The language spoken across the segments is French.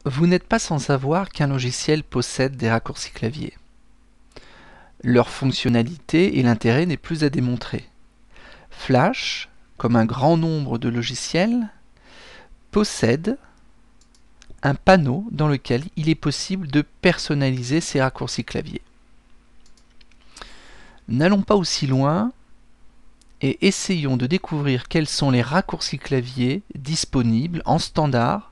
Vous n'êtes pas sans savoir qu'un logiciel possède des raccourcis clavier. Leur fonctionnalité et l'intérêt n'est plus à démontrer. Flash, comme un grand nombre de logiciels, possède un panneau dans lequel il est possible de personnaliser ces raccourcis clavier. N'allons pas aussi loin et essayons de découvrir quels sont les raccourcis clavier disponibles en standard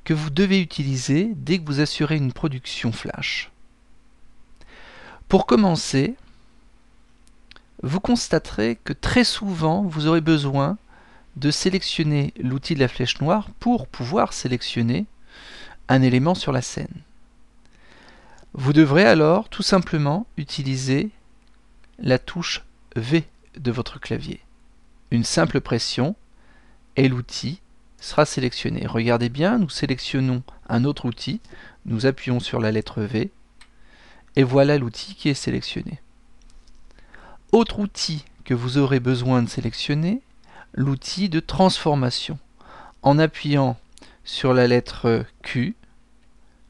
que vous devez utiliser dès que vous assurez une production Flash. Pour commencer, vous constaterez que très souvent vous aurez besoin de sélectionner l'outil de la flèche noire pour pouvoir sélectionner un élément sur la scène. Vous devrez alors tout simplement utiliser la touche V de votre clavier. Une simple pression et l'outil sera sélectionné. Regardez bien, nous sélectionnons un autre outil, nous appuyons sur la lettre V et voilà l'outil qui est sélectionné. Autre outil que vous aurez besoin de sélectionner, l'outil de transformation. En appuyant sur la lettre Q,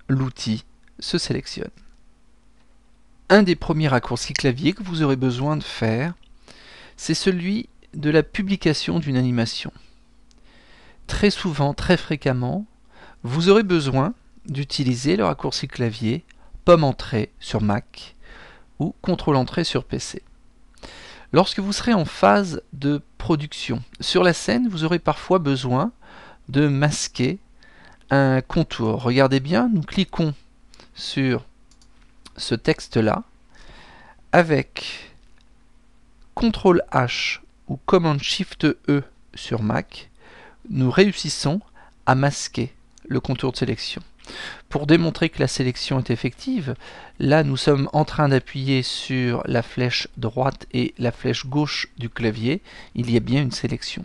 l'outil se sélectionne. Un des premiers raccourcis clavier que vous aurez besoin de faire, c'est celui de la publication d'une animation. Très souvent, très fréquemment, vous aurez besoin d'utiliser le raccourci clavier Pomme Entrée sur Mac ou Contrôle Entrée sur PC. Lorsque vous serez en phase de production sur la scène, vous aurez parfois besoin de masquer un contour. Regardez bien, nous cliquons sur ce texte-là avec CTRL H ou Command Shift E sur Mac, nous réussissons à masquer le contour de sélection. Pour démontrer que la sélection est effective, là nous sommes en train d'appuyer sur la flèche droite et la flèche gauche du clavier, il y a bien une sélection.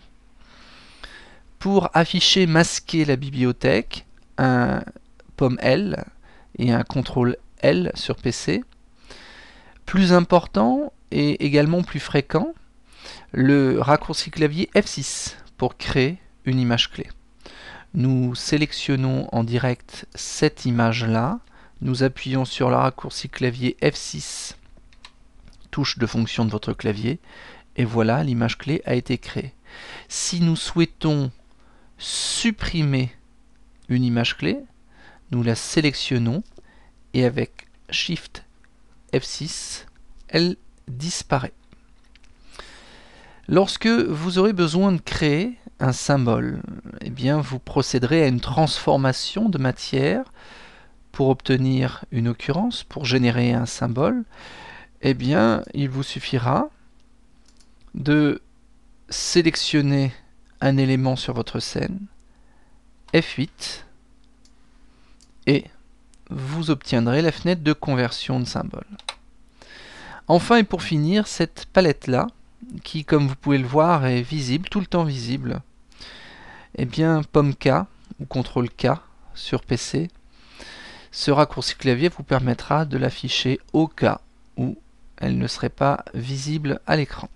Pour afficher, masquer la bibliothèque, un pomme L et un CTRL L sur PC. Plus important et également plus fréquent, le raccourci clavier F6 pour créer une image clé. Nous sélectionnons en direct cette image-là, nous appuyons sur le raccourci clavier F6, touche de fonction de votre clavier, et voilà, l'image clé a été créée. Si nous souhaitons supprimer une image clé, nous la sélectionnons et avec Shift F6, elle disparaît. Lorsque vous aurez besoin de créer un symbole, eh bien vous procéderez à une transformation de matière pour obtenir une occurrence, pour générer un symbole. Eh bien, il vous suffira de sélectionner un élément sur votre scène, F8, et vous obtiendrez la fenêtre de conversion de symbole. Enfin et pour finir, cette palette-là, qui comme vous pouvez le voir est visible, tout le temps visible, eh bien Pomme K ou CTRL K sur PC, ce raccourci clavier vous permettra de l'afficher au cas où elle ne serait pas visible à l'écran.